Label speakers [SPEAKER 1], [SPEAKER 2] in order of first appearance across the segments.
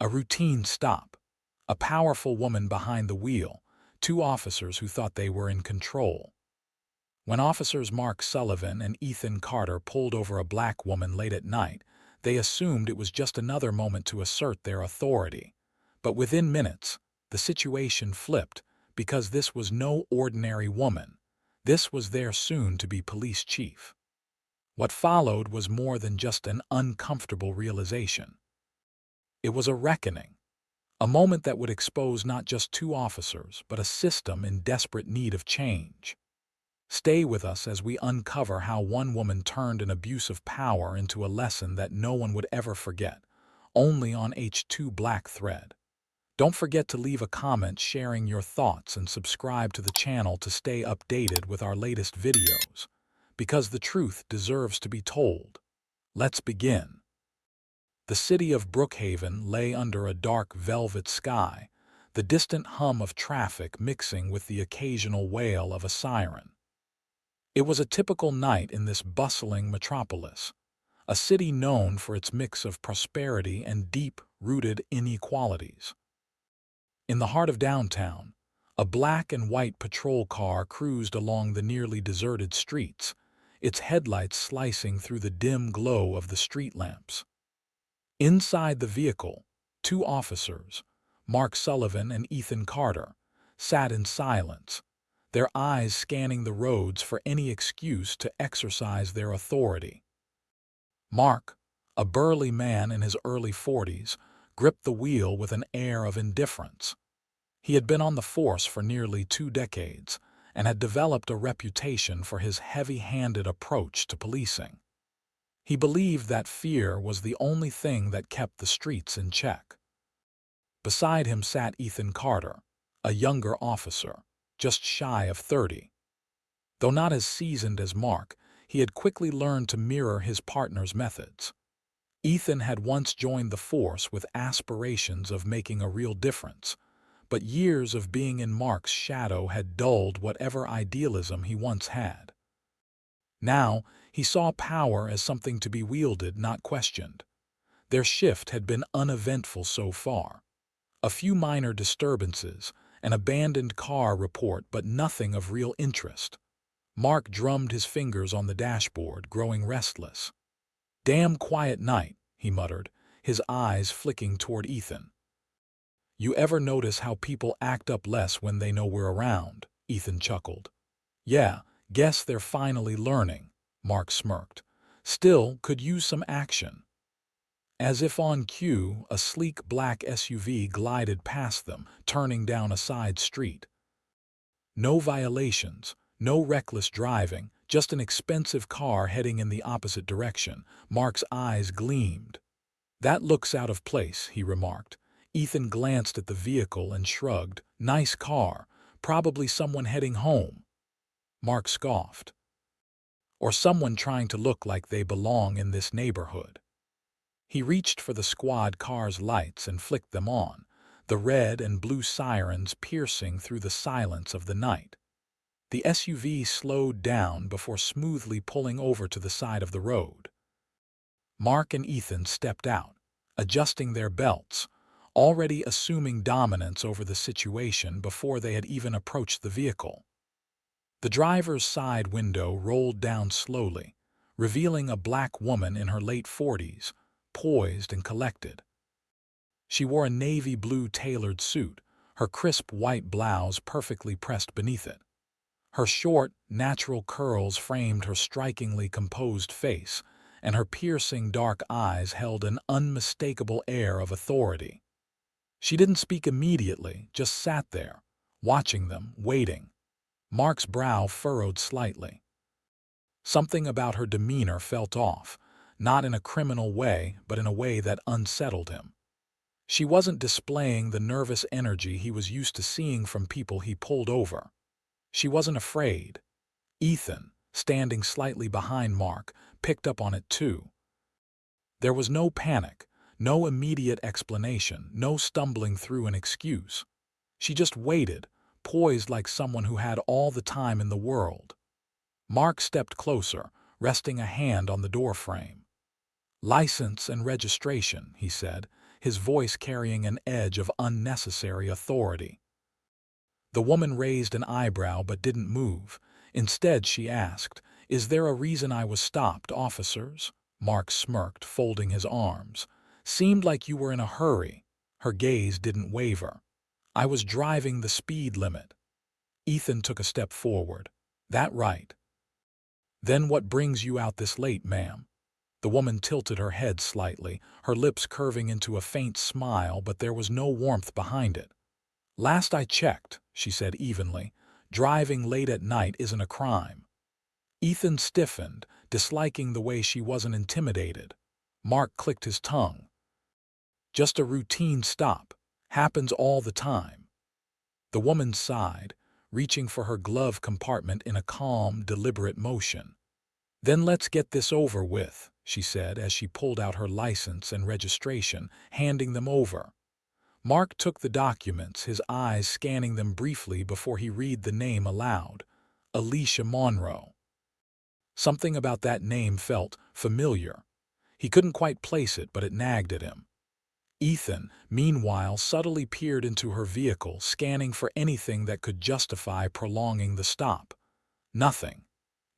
[SPEAKER 1] A routine stop. A powerful woman behind the wheel, two officers who thought they were in control. When officers Mark Sullivan and Ethan Carter pulled over a black woman late at night, they assumed it was just another moment to assert their authority. But within minutes, the situation flipped because this was no ordinary woman. This was their soon-to-be police chief. What followed was more than just an uncomfortable realization. It was a reckoning. A moment that would expose not just two officers, but a system in desperate need of change. Stay with us as we uncover how one woman turned an abuse of power into a lesson that no one would ever forget, only on H2 Black Thread. Don't forget to leave a comment sharing your thoughts and subscribe to the channel to stay updated with our latest videos, because the truth deserves to be told. Let's begin. The city of Brookhaven lay under a dark velvet sky, the distant hum of traffic mixing with the occasional wail of a siren. It was a typical night in this bustling metropolis, a city known for its mix of prosperity and deep-rooted inequalities. In the heart of downtown, a black and white patrol car cruised along the nearly deserted streets, its headlights slicing through the dim glow of the street lamps. Inside the vehicle, two officers, Mark Sullivan and Ethan Carter, sat in silence, their eyes scanning the roads for any excuse to exercise their authority. Mark, a burly man in his early 40s, gripped the wheel with an air of indifference. He had been on the force for nearly 2 decades and had developed a reputation for his heavy-handed approach to policing. He believed that fear was the only thing that kept the streets in check. Beside him sat Ethan Carter, a younger officer, just shy of 30. Though not as seasoned as Mark, he had quickly learned to mirror his partner's methods. Ethan had once joined the force with aspirations of making a real difference, but years of being in Mark's shadow had dulled whatever idealism he once had. Now, he saw power as something to be wielded, not questioned. Their shift had been uneventful so far. A few minor disturbances, an abandoned car report, but nothing of real interest. Mark drummed his fingers on the dashboard, growing restless. "Damn quiet night," he muttered, his eyes flicking toward Ethan. "You ever notice how people act up less when they know we're around?" Ethan chuckled. "Yeah, guess they're finally learning," Mark smirked. "Still, could use some action." As if on cue, a sleek black SUV glided past them, turning down a side street. No violations, no reckless driving, just an expensive car heading in the opposite direction. Mark's eyes gleamed. "That looks out of place," he remarked. Ethan glanced at the vehicle and shrugged. "Nice car, probably someone heading home." Mark scoffed. "Or someone trying to look like they belong in this neighborhood." He reached for the squad car's lights and flicked them on, the red and blue sirens piercing through the silence of the night. The SUV slowed down before smoothly pulling over to the side of the road. Mark and Ethan stepped out, adjusting their belts, already assuming dominance over the situation before they had even approached the vehicle. The driver's side window rolled down slowly, revealing a black woman in her late 40s, poised and collected. She wore a navy blue tailored suit, her crisp white blouse perfectly pressed beneath it. Her short, natural curls framed her strikingly composed face, and her piercing dark eyes held an unmistakable air of authority. She didn't speak immediately, just sat there, watching them, waiting. Mark's brow furrowed slightly. Something about her demeanor felt off, not in a criminal way, but in a way that unsettled him. She wasn't displaying the nervous energy he was used to seeing from people he pulled over. She wasn't afraid. Ethan, standing slightly behind Mark, picked up on it too. There was no panic, no immediate explanation, no stumbling through an excuse. She just waited, poised like someone who had all the time in the world. Mark stepped closer, resting a hand on the doorframe. "License and registration," he said, his voice carrying an edge of unnecessary authority. The woman raised an eyebrow but didn't move. Instead, she asked, "Is there a reason I was stopped, officers?" Mark smirked, folding his arms. "Seemed like you were in a hurry." Her gaze didn't waver. "I was driving the speed limit." Ethan took a step forward. "That right? Then what brings you out this late, ma'am?" The woman tilted her head slightly, her lips curving into a faint smile, but there was no warmth behind it. "Last I checked," she said evenly, "driving late at night isn't a crime." Ethan stiffened, disliking the way she wasn't intimidated. Mark clicked his tongue. "Just a routine stop. Happens all the time." The woman sighed, reaching for her glove compartment in a calm, deliberate motion. "Then let's get this over with," she said as she pulled out her license and registration, handing them over. Mark took the documents, his eyes scanning them briefly before he read the name aloud. Alicia Monroe. Something about that name felt familiar. He couldn't quite place it, but it nagged at him. Ethan, meanwhile, subtly peered into her vehicle, scanning for anything that could justify prolonging the stop. Nothing.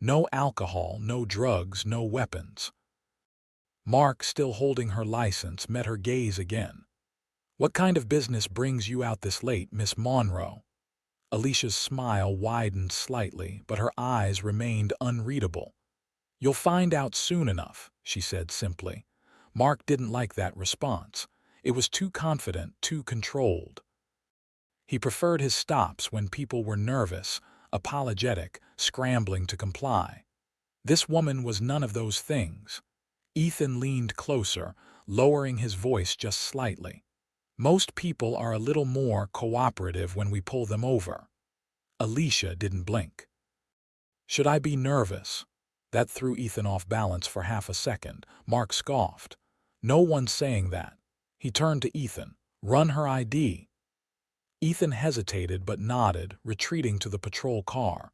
[SPEAKER 1] No alcohol, no drugs, no weapons. Mark, still holding her license, met her gaze again. "What kind of business brings you out this late, Miss Monroe?" Alicia's smile widened slightly, but her eyes remained unreadable. "You'll find out soon enough," she said simply. Mark didn't like that response. It was too confident, too controlled. He preferred his stops when people were nervous, apologetic, scrambling to comply. This woman was none of those things. Ethan leaned closer, lowering his voice just slightly. "Most people are a little more cooperative when we pull them over." Alicia didn't blink. "Should I be nervous?" That threw Ethan off balance for half a second. Mark scoffed. "No one's saying that." He turned to Ethan. "Run her ID." Ethan hesitated but nodded, retreating to the patrol car.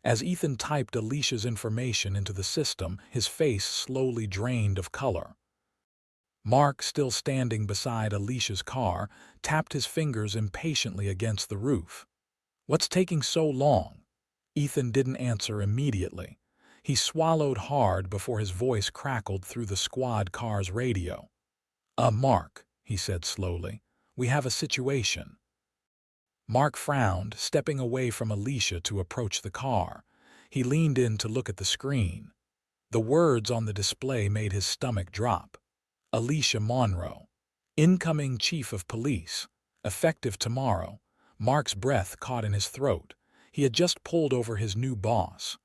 [SPEAKER 1] As Ethan typed Alicia's information into the system, his face slowly drained of color. Mark, still standing beside Alicia's car, tapped his fingers impatiently against the roof. "What's taking so long?" Ethan didn't answer immediately. He swallowed hard before his voice crackled through the squad car's radio. Mark," he said slowly, "we have a situation." Mark frowned, stepping away from Alicia to approach the car. He leaned in to look at the screen. The words on the display made his stomach drop. Alicia Monroe, incoming chief of police, effective tomorrow. Mark's breath caught in his throat. He had just pulled over his new boss.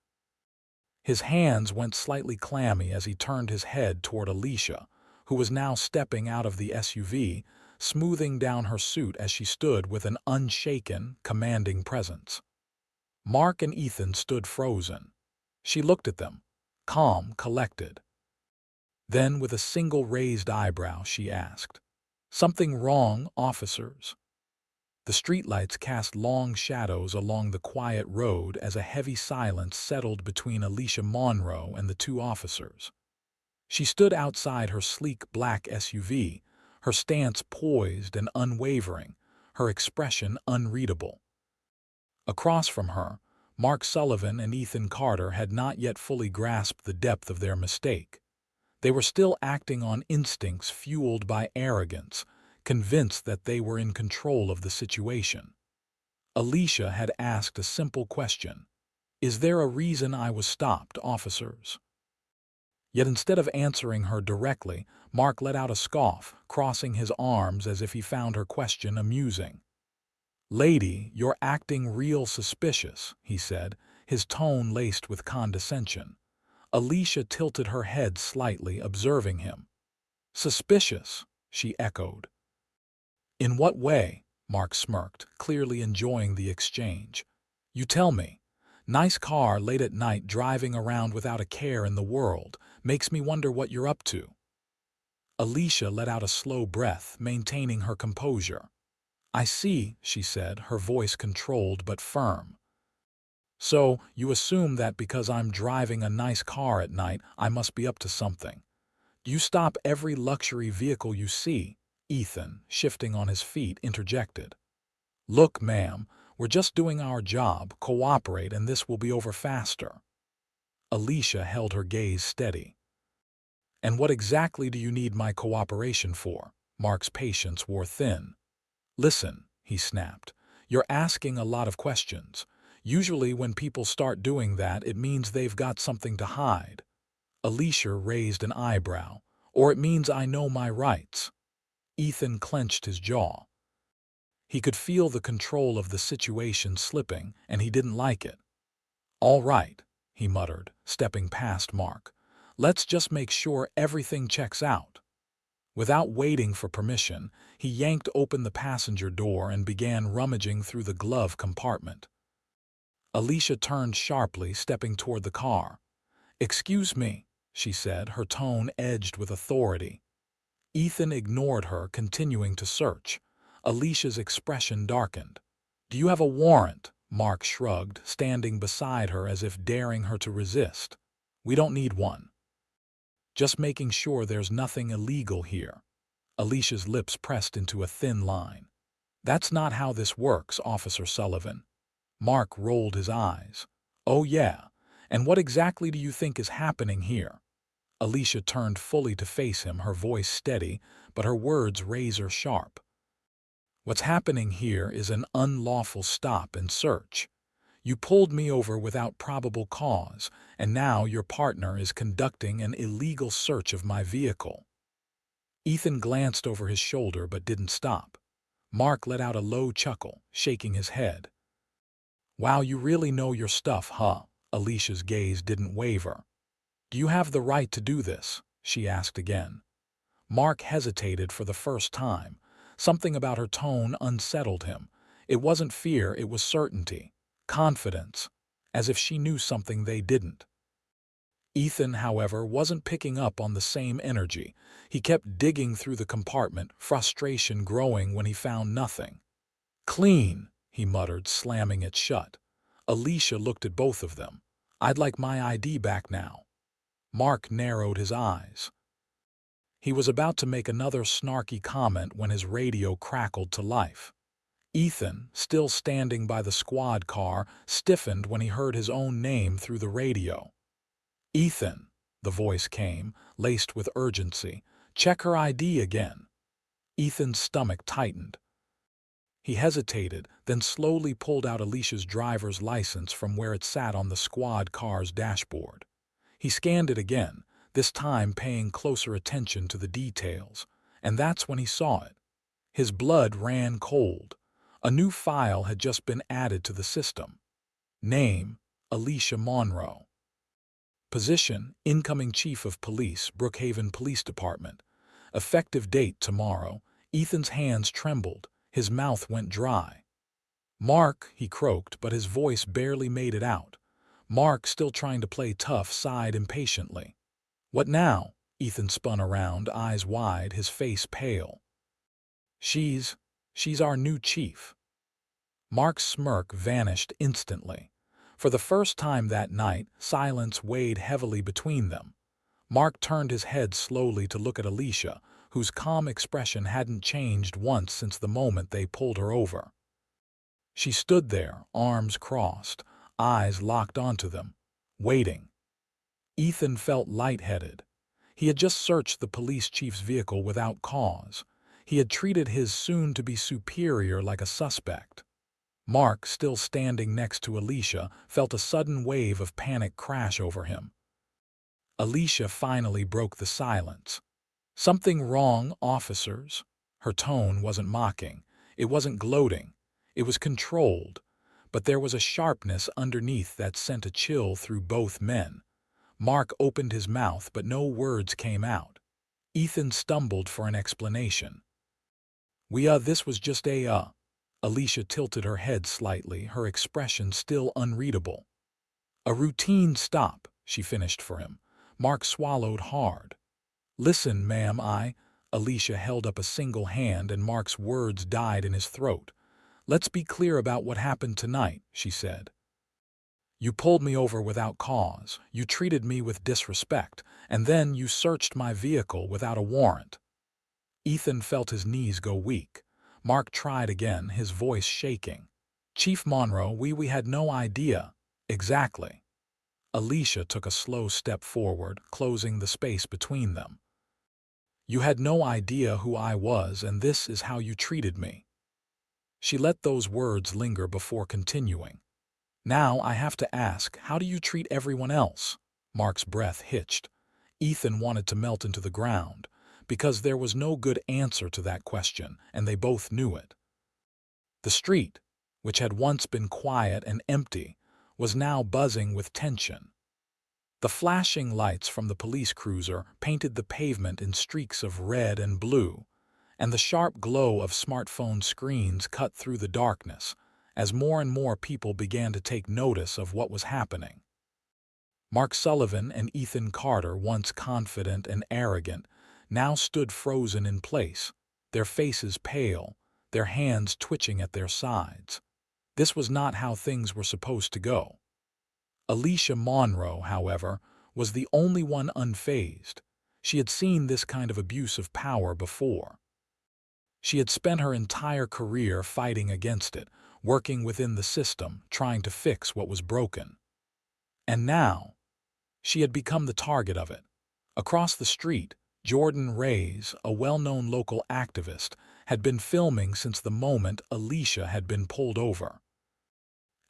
[SPEAKER 1] His hands went slightly clammy as he turned his head toward Alicia, who was now stepping out of the SUV, smoothing down her suit as she stood with an unshaken, commanding presence. Mark and Ethan stood frozen. She looked at them, calm, collected. Then, with a single raised eyebrow, she asked, "Something wrong, officers?" The streetlights cast long shadows along the quiet road as a heavy silence settled between Alicia Monroe and the two officers. She stood outside her sleek black SUV, her stance poised and unwavering, her expression unreadable. Across from her, Mark Sullivan and Ethan Carter had not yet fully grasped the depth of their mistake. They were still acting on instincts fueled by arrogance, convinced that they were in control of the situation. Alicia had asked a simple question: "Is there a reason I was stopped, officers?" Yet instead of answering her directly, Mark let out a scoff, crossing his arms as if he found her question amusing. "Lady, you're acting real suspicious," he said, his tone laced with condescension. Alicia tilted her head slightly, observing him. "Suspicious?" she echoed. "In what way?" Mark smirked, clearly enjoying the exchange. "You tell me. Nice car late at night driving around without a care in the world. Makes me wonder what you're up to." Alicia let out a slow breath, maintaining her composure. "I see," she said, her voice controlled but firm. "So, you assume that because I'm driving a nice car at night, I must be up to something. You stop every luxury vehicle you see, Ethan, shifting on his feet, interjected. Look, ma'am, we're just doing our job. Cooperate and this will be over faster. Alicia held her gaze steady. And what exactly do you need my cooperation for? Mark's patience wore thin. Listen, he snapped. You're asking a lot of questions. Usually when people start doing that, it means they've got something to hide. Alicia raised an eyebrow. Or it means I know my rights. Ethan clenched his jaw. He could feel the control of the situation slipping, and he didn't like it. All right, he muttered, stepping past Mark. Let's just make sure everything checks out. Without waiting for permission, he yanked open the passenger door and began rummaging through the glove compartment. Alicia turned sharply, stepping toward the car. Excuse me, she said, her tone edged with authority. Ethan ignored her, continuing to search. Alicia's expression darkened. Do you have a warrant? Mark shrugged, standing beside her as if daring her to resist. We don't need one. Just making sure there's nothing illegal here. Alicia's lips pressed into a thin line. That's not how this works, Officer Sullivan. Mark rolled his eyes. Oh yeah, and what exactly do you think is happening here? Alicia turned fully to face him, her voice steady, but her words razor sharp. What's happening here is an unlawful stop and search. You pulled me over without probable cause, and now your partner is conducting an illegal search of my vehicle. Ethan glanced over his shoulder but didn't stop. Mark let out a low chuckle, shaking his head. Wow, you really know your stuff, huh? Alicia's gaze didn't waver. Do you have the right to do this? She asked again. Mark hesitated for the first time. Something about her tone unsettled him. It wasn't fear, it was certainty. Confidence, as if she knew something they didn't. Ethan, however, wasn't picking up on the same energy. He kept digging through the compartment, frustration growing when he found nothing. Clean, he muttered, slamming it shut. Alicia looked at both of them. I'd like my ID back now. Mark narrowed his eyes. He was about to make another snarky comment when his radio crackled to life. Ethan, still standing by the squad car, stiffened when he heard his own name through the radio. Ethan, the voice came, laced with urgency. Check her ID again. Ethan's stomach tightened. He hesitated, then slowly pulled out Alicia's driver's license from where it sat on the squad car's dashboard. He scanned it again, this time paying closer attention to the details, and that's when he saw it. His blood ran cold. A new file had just been added to the system. Name, Alicia Monroe. Position, Incoming Chief of Police, Brookhaven Police Department. Effective date, tomorrow. Ethan's hands trembled. His mouth went dry. Mark, he croaked, but his voice barely made it out. Mark, still trying to play tough, sighed impatiently. What now? Ethan spun around, eyes wide, his face pale. She's our new chief. Mark's smirk vanished instantly. For the first time that night, silence weighed heavily between them. Mark turned his head slowly to look at Alicia, whose calm expression hadn't changed once since the moment they pulled her over. She stood there, arms crossed, eyes locked onto them, waiting. Ethan felt lightheaded. He had just searched the police chief's vehicle without cause. He had treated his soon-to-be superior like a suspect. Mark, still standing next to Alicia, felt a sudden wave of panic crash over him. Alicia finally broke the silence. Something wrong, officers? Her tone wasn't mocking. It wasn't gloating. It was controlled. But there was a sharpness underneath that sent a chill through both men. Mark opened his mouth, but no words came out. Ethan stumbled for an explanation. This was just Alicia tilted her head slightly, her expression still unreadable. A routine stop, she finished for him. Mark swallowed hard. Listen, ma'am, Alicia held up a single hand and Mark's words died in his throat. Let's be clear about what happened tonight, she said. You pulled me over without cause, you treated me with disrespect, and then you searched my vehicle without a warrant. Ethan felt his knees go weak. Mark tried again, his voice shaking. "Chief Monroe, we had no idea." "Exactly." Alicia took a slow step forward, closing the space between them. "You had no idea who I was, and this is how you treated me." She let those words linger before continuing. "Now I have to ask, how do you treat everyone else?" Mark's breath hitched. Ethan wanted to melt into the ground, because there was no good answer to that question, and they both knew it. The street, which had once been quiet and empty, was now buzzing with tension. The flashing lights from the police cruiser painted the pavement in streaks of red and blue, and the sharp glow of smartphone screens cut through the darkness as more and more people began to take notice of what was happening. Mark Sullivan and Ethan Carter, once confident and arrogant, now stood frozen in place, their faces pale, their hands twitching at their sides. This was not how things were supposed to go. Alicia Monroe, however, was the only one unfazed. She had seen this kind of abuse of power before. She had spent her entire career fighting against it, working within the system, trying to fix what was broken. And now, she had become the target of it. Across the street, Jordan Reyes, a well-known local activist, had been filming since the moment Alicia had been pulled over.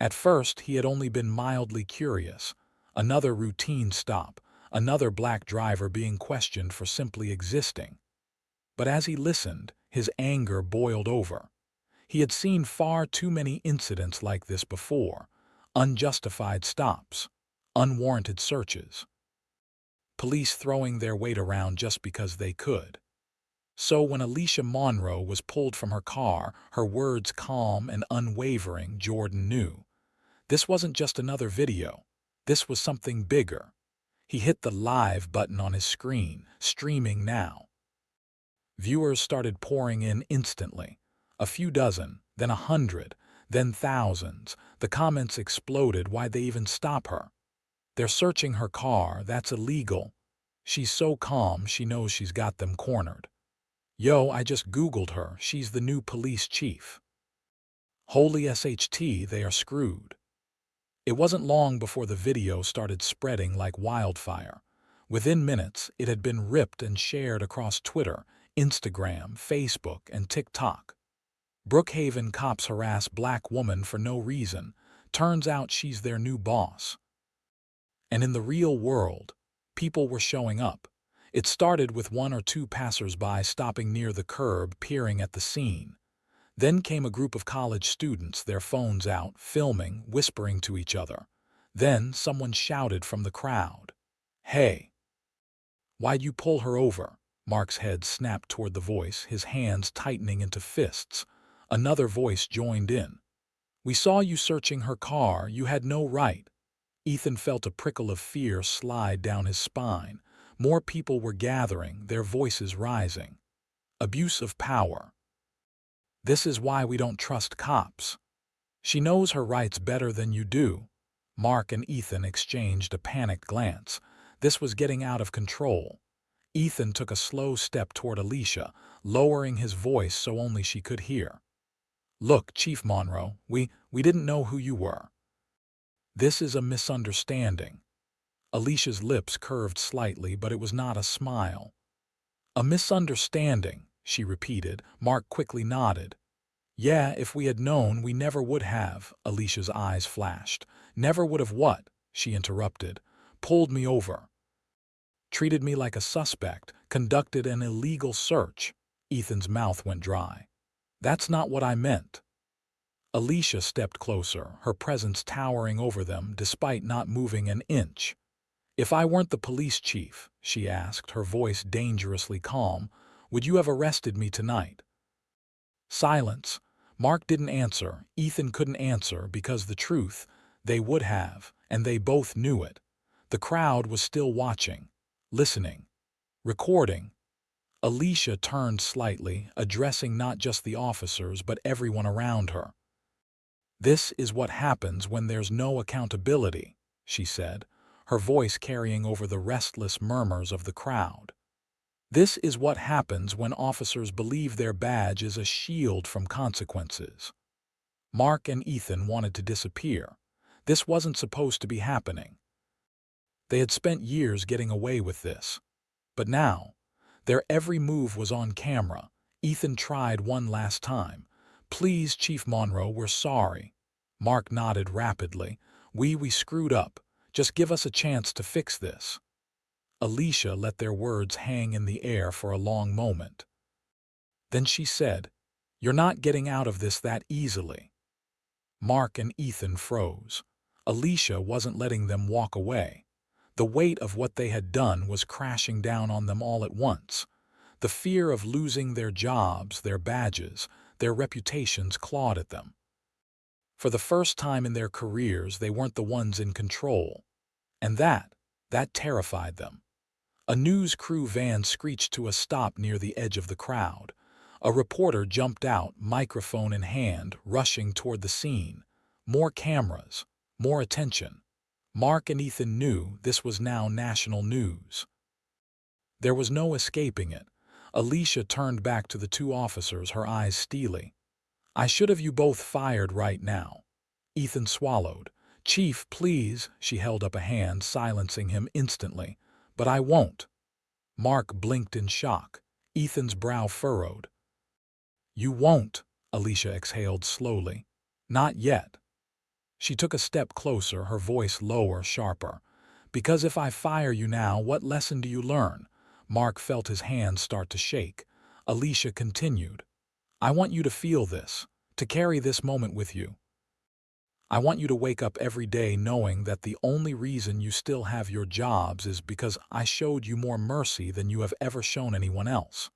[SPEAKER 1] At first, he had only been mildly curious. Another routine stop, another black driver being questioned for simply existing. But as he listened, his anger boiled over. He had seen far too many incidents like this before. Unjustified stops, unwarranted searches, police throwing their weight around just because they could. So when Alicia Monroe was pulled from her car, her words calm and unwavering, Jordan knew. This wasn't just another video. This was something bigger. He hit the live button on his screen, streaming now. Viewers started pouring in instantly. A few dozen, then 100, then thousands. The comments exploded. Why'd they even stop her? They're searching her car. That's illegal. She's so calm, she knows she's got them cornered. Yo, I just Googled her. She's the new police chief. Holy SHT, they are screwed. It wasn't long before the video started spreading like wildfire. Within minutes, it had been ripped and shared across Twitter, Instagram, Facebook, and TikTok. Brookhaven cops harass black woman for no reason. Turns out she's their new boss. And in the real world, people were showing up. It started with one or two passers-by stopping near the curb, peering at the scene. Then came a group of college students, their phones out, filming, whispering to each other. Then someone shouted from the crowd, "Hey, why'd you pull her over?" Mark's head snapped toward the voice, his hands tightening into fists. Another voice joined in. "We saw you searching her car. You had no right." Ethan felt a prickle of fear slide down his spine. More people were gathering, their voices rising. Abuse of power. This is why we don't trust cops. She knows her rights better than you do. Mark and Ethan exchanged a panicked glance. This was getting out of control. Ethan took a slow step toward Alicia, lowering his voice so only she could hear. "Look, Chief Monroe, we didn't know who you were. This is a misunderstanding." Alicia's lips curved slightly, but it was not a smile. "A misunderstanding," she repeated. Mark quickly nodded. "Yeah, if we had known, we never would have." Alicia's eyes flashed. "Never would have what?" she interrupted. "Pulled me over. Treated me like a suspect. Conducted an illegal search." Ethan's mouth went dry. "That's not what I meant." Alicia stepped closer, her presence towering over them despite not moving an inch. "If I weren't the police chief," she asked, her voice dangerously calm, "would you have arrested me tonight?" Silence. Mark didn't answer. Ethan couldn't answer because the truth, they would have, and they both knew it. The crowd was still watching, listening, recording. Alicia turned slightly, addressing not just the officers but everyone around her. "This is what happens when there's no accountability," she said, her voice carrying over the restless murmurs of the crowd. This is what happens when officers believe their badge is a shield from consequences. Mark and Ethan wanted to disappear. This wasn't supposed to be happening. They had spent years getting away with this. But now, their every move was on camera. Ethan tried one last time. "Please, Chief Monroe, we're sorry." Mark nodded rapidly. We screwed up. Just give us a chance to fix this." Alicia let their words hang in the air for a long moment. Then she said, "You're not getting out of this that easily." Mark and Ethan froze. Alicia wasn't letting them walk away. The weight of what they had done was crashing down on them all at once. The fear of losing their jobs, their badges, their reputations clawed at them. For the first time in their careers, they weren't the ones in control. And that terrified them. A news crew van screeched to a stop near the edge of the crowd. A reporter jumped out, microphone in hand, rushing toward the scene. More cameras, more attention. Mark and Ethan knew this was now national news. There was no escaping it. Alicia turned back to the two officers, her eyes steely. "I should have you both fired right now." Ethan swallowed. "Chief, please." She held up a hand, silencing him instantly. "But I won't." Mark blinked in shock. Ethan's brow furrowed. "You won't," Alicia exhaled slowly. "Not yet." She took a step closer, her voice lower, sharper. "Because if I fire you now, what lesson do you learn?" Mark felt his hands start to shake. Alicia continued, "I want you to feel this, to carry this moment with you. I want you to wake up every day knowing that the only reason you still have your jobs is because I showed you more mercy than you have ever shown anyone else."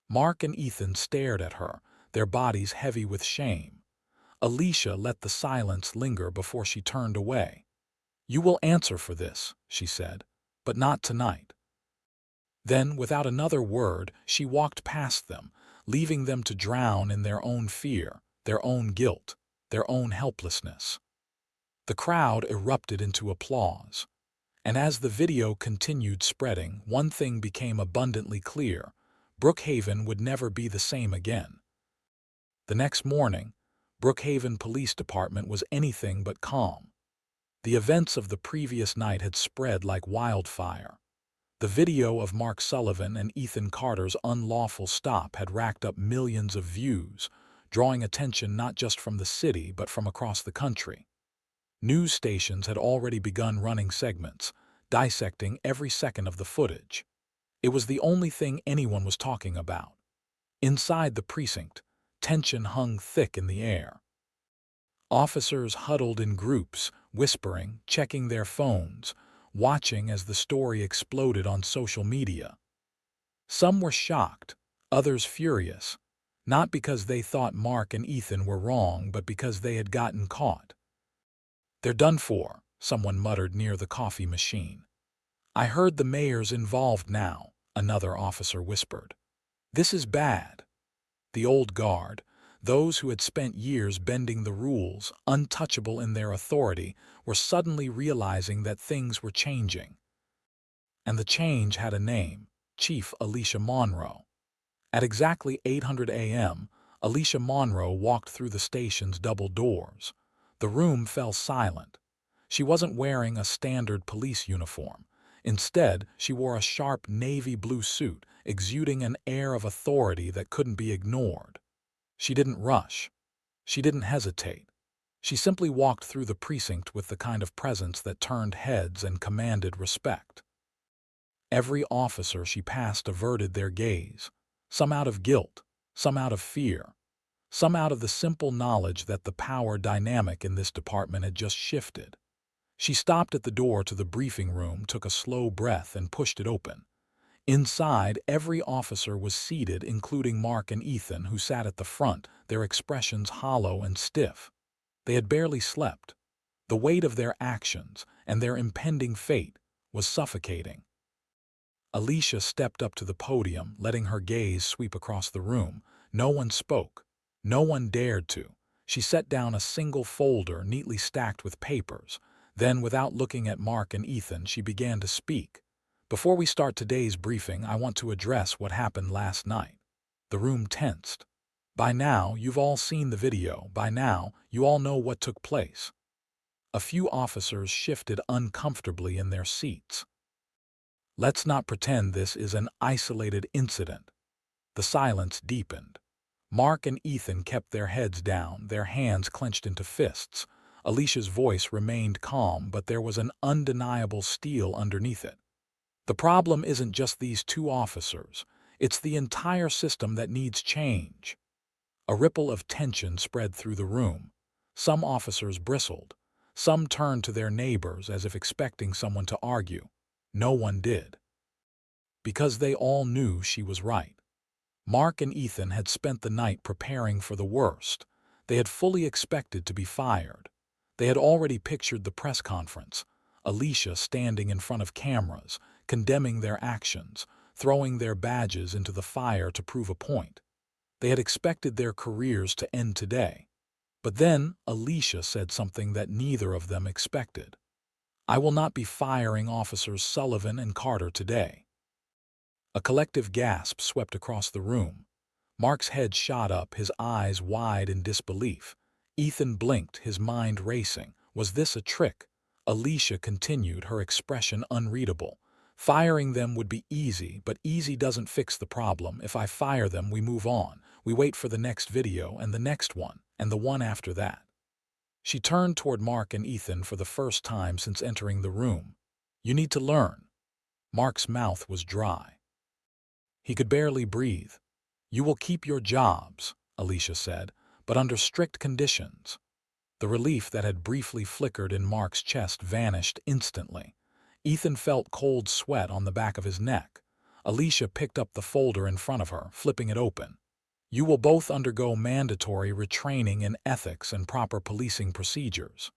[SPEAKER 1] Mark and Ethan stared at her, their bodies heavy with shame. Alicia let the silence linger before she turned away. "You will answer for this," she said, "but not tonight." Then, without another word, she walked past them, leaving them to drown in their own fear, their own guilt, their own helplessness. The crowd erupted into applause. And as the video continued spreading, one thing became abundantly clear: Brookhaven would never be the same again. The next morning, Brookhaven Police Department was anything but calm. The events of the previous night had spread like wildfire. The video of Mark Sullivan and Ethan Carter's unlawful stop had racked up millions of views, drawing attention not just from the city but from across the country. News stations had already begun running segments, dissecting every second of the footage. It was the only thing anyone was talking about. Inside the precinct, tension hung thick in the air. Officers huddled in groups, whispering, checking their phones, watching as the story exploded on social media. Some were shocked, others furious, not because they thought Mark and Ethan were wrong, but because they had gotten caught. "They're done for," someone muttered near the coffee machine. "I heard the mayor's involved now," another officer whispered. "This is bad." The old guard, those who had spent years bending the rules, untouchable in their authority, were suddenly realizing that things were changing. And the change had a name: Chief Alicia Monroe. At exactly 800 a.m., Alicia Monroe walked through the station's double doors. The room fell silent. She wasn't wearing a standard police uniform. Instead, she wore a sharp navy blue suit, exuding an air of authority that couldn't be ignored. She didn't rush. She didn't hesitate. She simply walked through the precinct with the kind of presence that turned heads and commanded respect. Every officer she passed averted their gaze, some out of guilt, some out of fear, some out of the simple knowledge that the power dynamic in this department had just shifted. She stopped at the door to the briefing room, took a slow breath, and pushed it open. Inside, every officer was seated, including Mark and Ethan, who sat at the front, their expressions hollow and stiff. They had barely slept. The weight of their actions and their impending fate was suffocating. Alicia stepped up to the podium, letting her gaze sweep across the room. No one spoke. No one dared to. She set down a single folder neatly stacked with papers. Then, without looking at Mark and Ethan, she began to speak. Before we start today's briefing, I want to address what happened last night. The room tensed. By now, you've all seen the video. By now, you all know what took place. A few officers shifted uncomfortably in their seats. Let's not pretend this is an isolated incident. The silence deepened. Mark and Ethan kept their heads down, their hands clenched into fists. Alicia's voice remained calm, but there was an undeniable steel underneath it. The problem isn't just these two officers. It's the entire system that needs change. A ripple of tension spread through the room. Some officers bristled. Some turned to their neighbors as if expecting someone to argue. No one did. Because they all knew she was right. Mark and Ethan had spent the night preparing for the worst. They had fully expected to be fired. They had already pictured the press conference, Alicia standing in front of cameras, condemning their actions, throwing their badges into the fire to prove a point. They had expected their careers to end today. But then Alicia said something that neither of them expected. "I will not be firing Officers Sullivan and Carter today." A collective gasp swept across the room. Mark's head shot up, his eyes wide in disbelief. Ethan blinked, his mind racing. Was this a trick? Alicia continued, her expression unreadable. "Firing them would be easy, but easy doesn't fix the problem. If I fire them, we move on. We wait for the next video and the next one, and the one after that." She turned toward Mark and Ethan for the first time since entering the room. "You need to learn." Mark's mouth was dry. He could barely breathe. "You will keep your jobs," Alicia said, "but under strict conditions." The relief that had briefly flickered in Mark's chest vanished instantly. Ethan felt cold sweat on the back of his neck. Alicia picked up the folder in front of her, flipping it open. "You will both undergo mandatory retraining in ethics and proper policing procedures."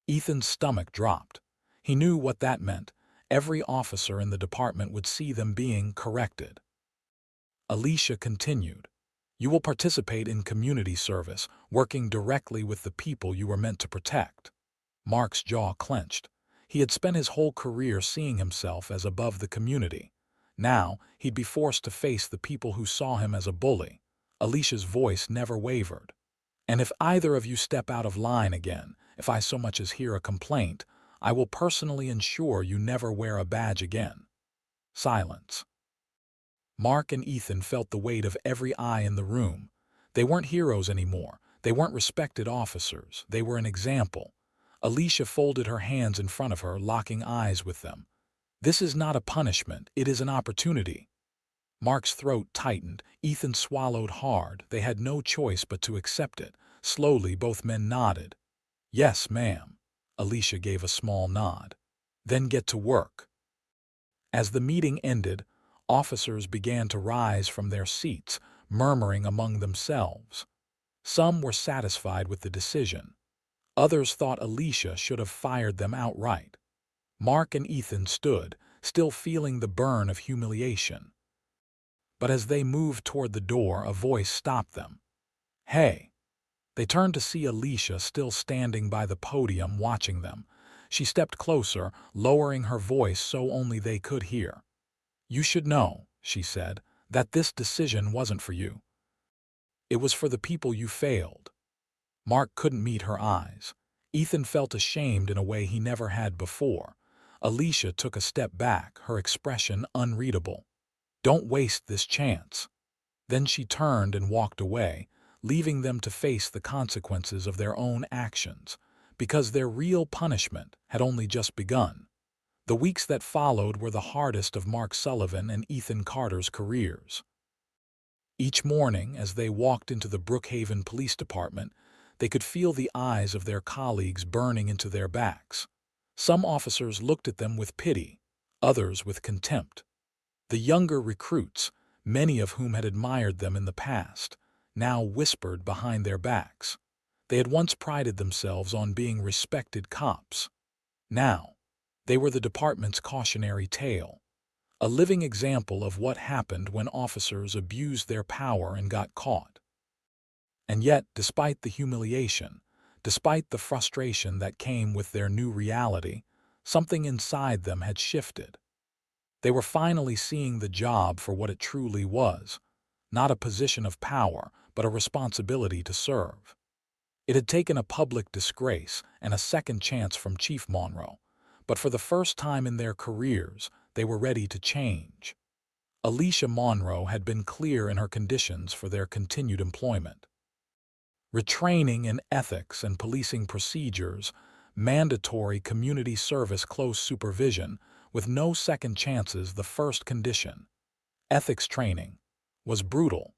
[SPEAKER 1] Ethan's stomach dropped. He knew what that meant. Every officer in the department would see them being corrected. Alicia continued, "You will participate in community service, working directly with the people you were meant to protect." Mark's jaw clenched. He had spent his whole career seeing himself as above the community. Now, he'd be forced to face the people who saw him as a bully. Alicia's voice never wavered. "And if either of you step out of line again, if I so much as hear a complaint, I will personally ensure you never wear a badge again." Silence. Mark and Ethan felt the weight of every eye in the room. They weren't heroes anymore. They weren't respected officers. They were an example. Alicia folded her hands in front of her, locking eyes with them. "This is not a punishment. It is an opportunity." Mark's throat tightened. Ethan swallowed hard. They had no choice but to accept it. Slowly, both men nodded. "Yes, ma'am." Alicia gave a small nod. "Then get to work." As the meeting ended, officers began to rise from their seats, murmuring among themselves. Some were satisfied with the decision. Others thought Alicia should have fired them outright. Mark and Ethan stood, still feeling the burn of humiliation. But as they moved toward the door, a voice stopped them. "Hey!" They turned to see Alicia still standing by the podium watching them. She stepped closer, lowering her voice so only they could hear. "You should know," she said, "that this decision wasn't for you. It was for the people you failed." Mark couldn't meet her eyes. Ethan felt ashamed in a way he never had before. Alicia took a step back, her expression unreadable. "Don't waste this chance." Then she turned and walked away, leaving them to face the consequences of their own actions, because their real punishment had only just begun. The weeks that followed were the hardest of Mark Sullivan and Ethan Carter's careers. Each morning, as they walked into the Brookhaven Police Department, they could feel the eyes of their colleagues burning into their backs. Some officers looked at them with pity, others with contempt. The younger recruits, many of whom had admired them in the past, now whispered behind their backs. They had once prided themselves on being respected cops. Now, they were the department's cautionary tale, a living example of what happened when officers abused their power and got caught. And yet, despite the humiliation, despite the frustration that came with their new reality, something inside them had shifted. They were finally seeing the job for what it truly was, not a position of power, but a responsibility to serve. It had taken a public disgrace and a second chance from Chief Monroe, but for the first time in their careers, they were ready to change. Alicia Monroe had been clear in her conditions for their continued employment. Retraining in ethics and policing procedures, mandatory community service close supervision, with no second chances the first condition. Ethics training was brutal.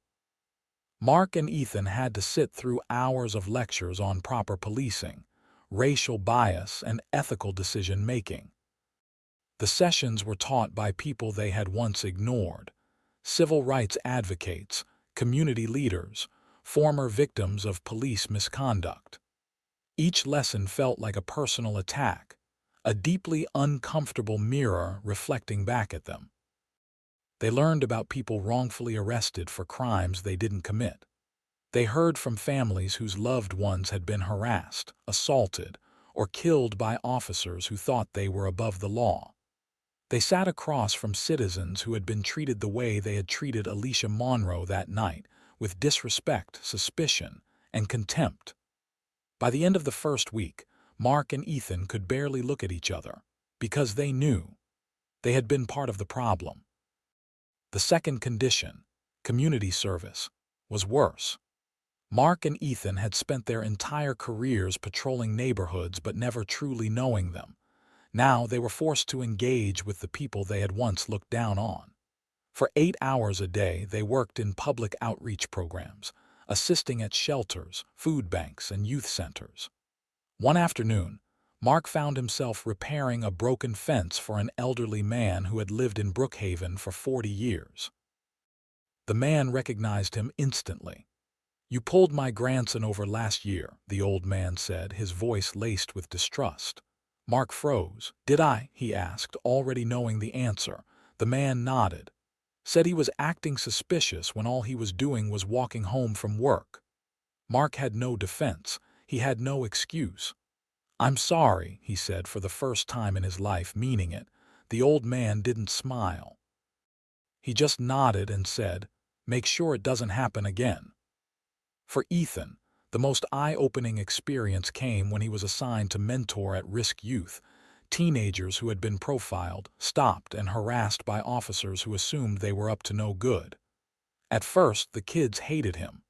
[SPEAKER 1] Mark and Ethan had to sit through hours of lectures on proper policing, racial bias, and ethical decision-making. The sessions were taught by people they had once ignored: civil rights advocates, community leaders, former victims of police misconduct. Each lesson felt like a personal attack, a deeply uncomfortable mirror reflecting back at them. They learned about people wrongfully arrested for crimes they didn't commit. They heard from families whose loved ones had been harassed, assaulted, or killed by officers who thought they were above the law. They sat across from citizens who had been treated the way they had treated Alicia Monroe that night, with disrespect, suspicion, and contempt. By the end of the first week, Mark and Ethan could barely look at each other, because they knew they had been part of the problem. The second condition, community service, was worse. Mark and Ethan had spent their entire careers patrolling neighborhoods but never truly knowing them. Now they were forced to engage with the people they had once looked down on. For 8 hours a day, they worked in public outreach programs, assisting at shelters, food banks, and youth centers. One afternoon, Mark found himself repairing a broken fence for an elderly man who had lived in Brookhaven for 40 years. The man recognized him instantly. "You pulled my grandson over last year," the old man said, his voice laced with distrust. Mark froze. "Did I?" he asked, already knowing the answer. The man nodded. Said he was acting suspicious when all he was doing was walking home from work. Mark had no defense. He had no excuse. "I'm sorry," he said for the first time in his life, meaning it. The old man didn't smile. He just nodded and said, "Make sure it doesn't happen again." For Ethan, the most eye-opening experience came when he was assigned to mentor at-risk youth, teenagers who had been profiled, stopped, and harassed by officers who assumed they were up to no good. At first, the kids hated him.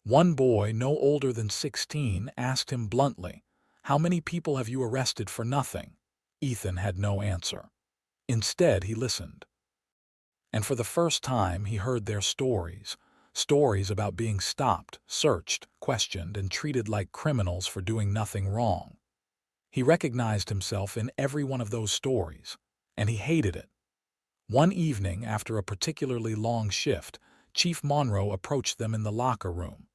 [SPEAKER 1] One boy, no older than 16, asked him bluntly, "How many people have you arrested for nothing?" Ethan had no answer. Instead, he listened. And for the first time, he heard their stories about being stopped, searched, questioned, and treated like criminals for doing nothing wrong. He recognized himself in every one of those stories, and he hated it. One evening, after a particularly long shift, Chief Monroe approached them in the locker room.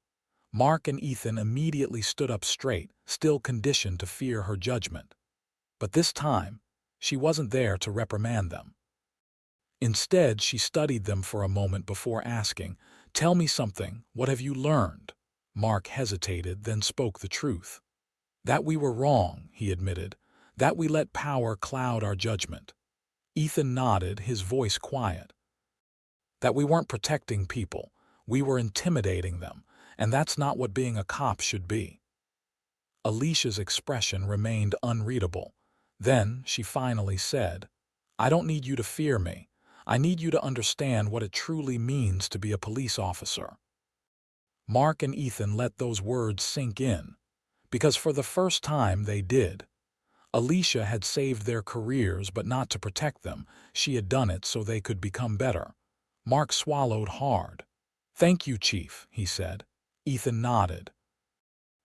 [SPEAKER 1] Mark and Ethan immediately stood up straight, still conditioned to fear her judgment. But this time, she wasn't there to reprimand them. Instead, she studied them for a moment before asking, "Tell me something, what have you learned?" Mark hesitated, then spoke the truth. "That we were wrong," he admitted, "that we let power cloud our judgment." Ethan nodded, his voice quiet. "That we weren't protecting people, we were intimidating them, and that's not what being a cop should be." Alicia's expression remained unreadable. Then she finally said, "I don't need you to fear me. I need you to understand what it truly means to be a police officer." Mark and Ethan let those words sink in, because for the first time they did. Alicia had saved their careers, but not to protect them. She had done it so they could become better. Mark swallowed hard. "Thank you, Chief," he said. Ethan nodded.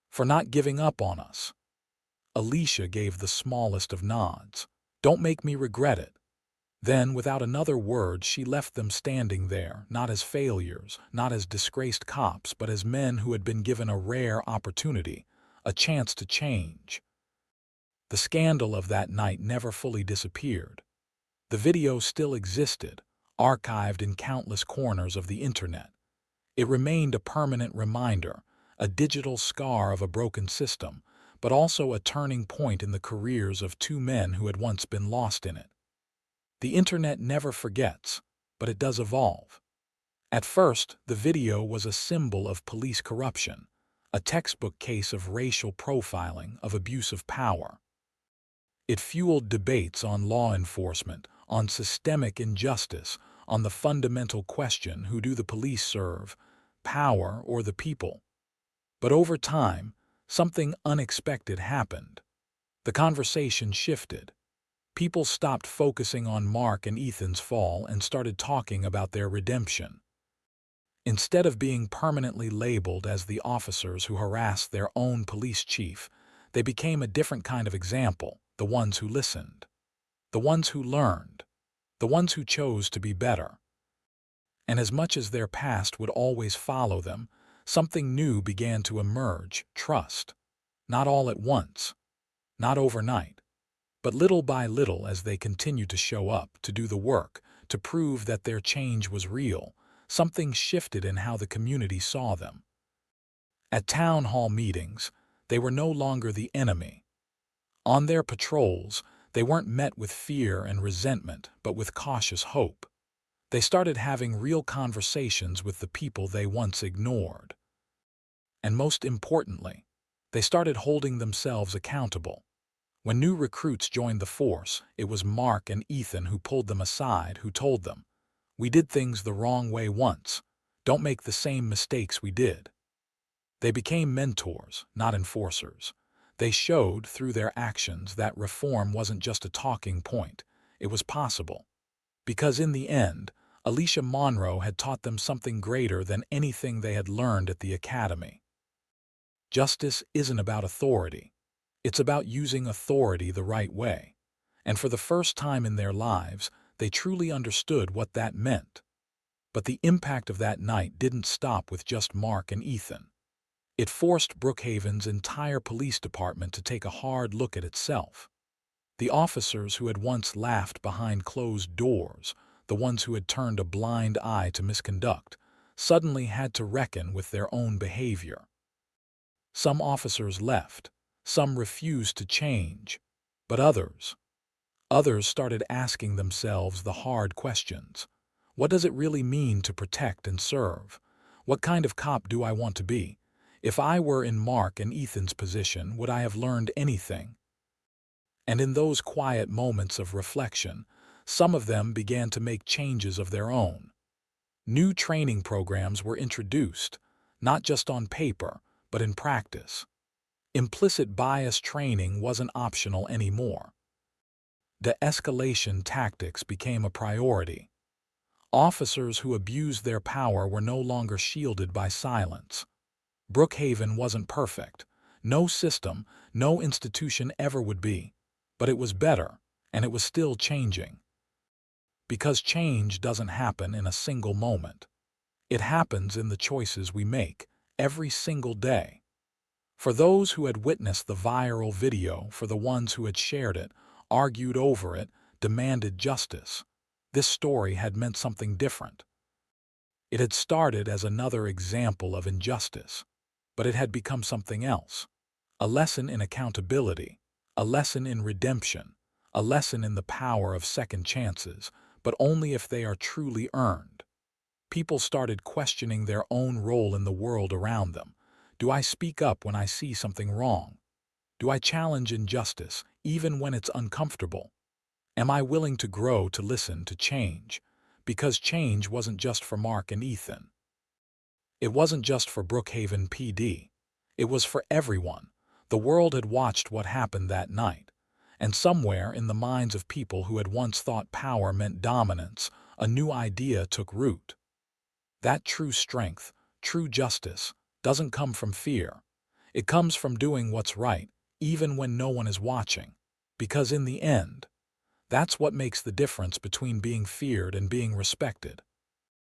[SPEAKER 1] "For not giving up on us." Alicia gave the smallest of nods. "Don't make me regret it." Then, without another word, she left them standing there, not as failures, not as disgraced cops, but as men who had been given a rare opportunity, a chance to change. The scandal of that night never fully disappeared. The video still existed, archived in countless corners of the internet. It remained a permanent reminder, a digital scar of a broken system, but also a turning point in the careers of two men who had once been lost in it. The internet never forgets, but it does evolve. At first, the video was a symbol of police corruption, a textbook case of racial profiling, of abuse of power. It fueled debates on law enforcement, on systemic injustice, on the fundamental question: who do the police serve, power or the people? But over time, something unexpected happened. The conversation shifted. People stopped focusing on Mark and Ethan's fall and started talking about their redemption. Instead of being permanently labeled as the officers who harassed their own police chief, they became a different kind of example: the ones who listened, the ones who learned, the ones who chose to be better. And as much as their past would always follow them, something new began to emerge: trust. Not all at once, not overnight, but little by little, as they continued to show up, to do the work, to prove that their change was real. Something shifted in how the community saw them. At town hall meetings, they were no longer the enemy. On their patrols, they weren't met with fear and resentment, but with cautious hope. They started having real conversations with the people they once ignored. And most importantly, they started holding themselves accountable. When new recruits joined the force, it was Mark and Ethan who pulled them aside, who told them, "We did things the wrong way once. Don't make the same mistakes we did." They became mentors, not enforcers. They showed through their actions that reform wasn't just a talking point. It was possible. Because in the end, Alicia Monroe had taught them something greater than anything they had learned at the academy. Justice isn't about authority. It's about using authority the right way. And for the first time in their lives, they truly understood what that meant. But the impact of that night didn't stop with just Mark and Ethan. It forced Brookhaven's entire police department to take a hard look at itself. The officers who had once laughed behind closed doors, the ones who had turned a blind eye to misconduct, suddenly had to reckon with their own behavior. Some officers left, some refused to change, but others started asking themselves the hard questions. What does it really mean to protect and serve? What kind of cop do I want to be? If I were in Mark and Ethan's position, would I have learned anything? And in those quiet moments of reflection, some of them began to make changes of their own. New training programs were introduced, not just on paper, but in practice. Implicit bias training wasn't optional anymore. De-escalation tactics became a priority. Officers who abused their power were no longer shielded by silence. Brookhaven wasn't perfect. No system, no institution ever would be. But it was better, and it was still changing. Because change doesn't happen in a single moment. It happens in the choices we make, every single day. For those who had witnessed the viral video, for the ones who had shared it, argued over it, demanded justice, this story had meant something different. It had started as another example of injustice, but it had become something else. A lesson in accountability, a lesson in redemption, a lesson in the power of second chances, but only if they are truly earned. People started questioning their own role in the world around them. Do I speak up when I see something wrong? Do I challenge injustice, even when it's uncomfortable? Am I willing to grow, to listen, to change? Because change wasn't just for Mark and Ethan. It wasn't just for Brookhaven PD. It was for everyone. The world had watched what happened that night. And somewhere in the minds of people who had once thought power meant dominance, a new idea took root. That true strength, true justice, doesn't come from fear. It comes from doing what's right, even when no one is watching. Because in the end, that's what makes the difference between being feared and being respected.